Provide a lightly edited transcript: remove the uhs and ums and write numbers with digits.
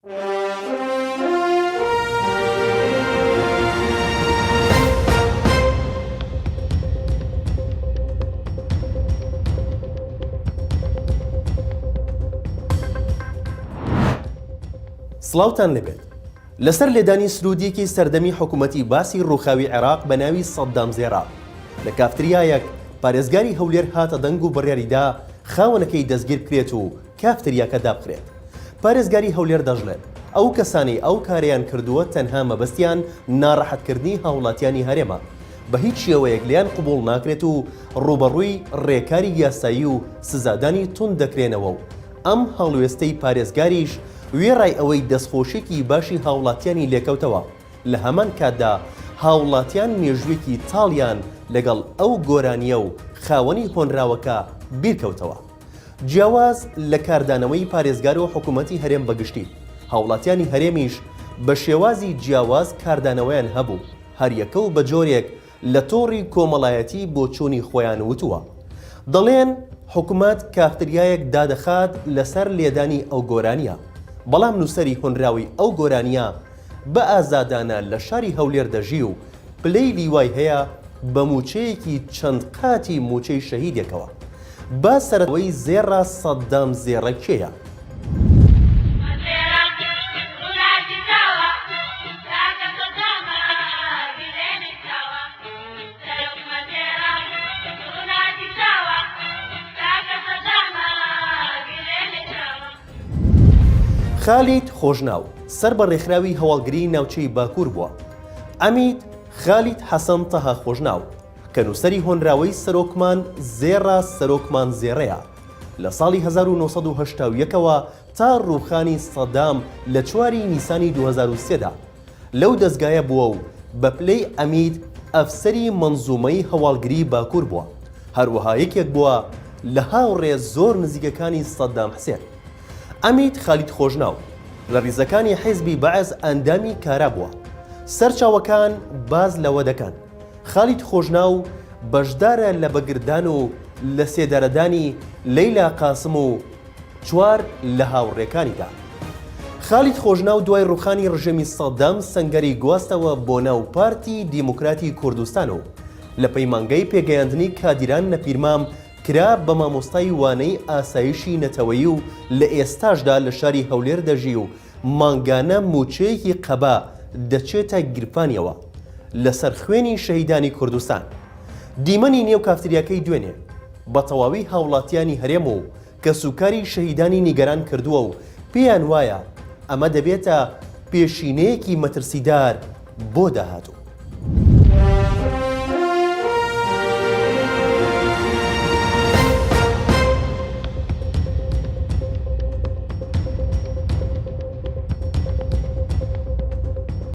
سڵاوتان لەبێت. لەسەر لێدانی سرودیەکی سەردەمی حکوومەتی باسی ڕووخاوی عێراق بە ناوی سەدام زێرا لە کافتریایەک پارێزگاری هەولێر هاتە دەنگ و بڕیاریدا خاوەنەکەی دەستگیر بکرێت و کافتریاکە دابخرێت. پارێزگاری هەولێر دەژڵێت ئەو کەسانی ئەو کاریان کردووە تەنها مەبەستیان ناڕەحەتکردنی هاوڵاتیانی هەرێمە، بە هیچ شێوەیەک لیان قبوڵ ناکرێت و ڕوبەڕووی ڕێکاری یاسایی و سزادانی تون دەکرێنەوە و ئەم هەڵوێستەی پارێزگاریش وێڕای ئەوەی دەستخۆشێکی باشی هاوڵاتیانی لێکەوتەوە. لە هەمان کاتدا هاوڵاتیان مێژوویەکی تاڵیان لەگەڵ ئەو گۆرانیە و خاوەنی هۆنراوەکە بیرکەوتەوە. جیاواز لە کاردانەوەی پارێزگار و حکوومەتی هەرێم بەگشتی، هاوڵاتیانی هەرێمیش بە شێوازی جیاواز کاردانەوەیان هەبوو، هەریەکە و بە جۆرێک لە تۆڕی کۆمەڵایەتی بۆ چوونی خۆیان وتووە. دەڵێن حکوومەت کافتریایەک دادەخات لەسەر لێدانی ئەو گۆرانیە، بەڵام نووسەری هۆنراوی ئەو گۆرانیە بە ئازادانە لە شاری هەولێر دەژی و پلەی لیوای هەیە بە موچەیەکی چەند قاتی موچەی شەهیدێکەوە. با سەرەوەی زێڕا سەدام زێڕە کێیە؟ خالید خۆشناو سەر بە ڕێکخراوی هەواڵگری ناوچەی باکوور بووە. ئەمید خالید حەسەن تەها خۆشناو کە نووسەری هۆنراوەی سەرۆکمان زێڕا سەرۆکمان زێڕەیە. لە ساڵی 1970ەوە تا ڕووخانی سەدام لە 4 نیسانی 2003دا لەو دەستگایە بووە و بە پلەی ئەمید ئەفسەری مەنزومەی هەواڵگری باکوور بووە. هەروەها یەکێک بووە لە هاوڕێ زۆر نزیکەکانی سەدام حسێن. ئەمید خالید خۆشناو لە ڕیزەکانی حیزبی بەعز ئەندامی کارا بووە. سەرچاوەکان باز لەوە دەکەن خالید خۆشناو بەشدارە لە بەگردان و لە سێدارەدانی لەیلا قاسم و 4 لە هاوڕێکانیدا. خالید خۆشناو دوای ڕووخانی ڕژێمی سەدام سەنگەری گواستەوە بۆ ناو پارتی دیموکراتی کوردستان و لە پەیمانگەی پێگەیاندنی کادیران لە پیرمام کرا بە مامۆستای وانەی ئاسایشی نەتەوەیی و لە ئێستاشدا لە شاری هەولێر دەژی و مانگانە موچەیەکی قەبا دەچێتە گرفانیەوە لەسەر خوێنی شەهیدانی کوردستان. دیمەنی نێو کافتریاکەی دوێنێ بە تەواوی هاوڵاتیانی هەرێم و کە سوکاری شەهیدانی نیگەران کردووە و پێیان وایە ئەمە دەبێتە پێشینەیەکی مەترسیدار بۆ داهاتوو.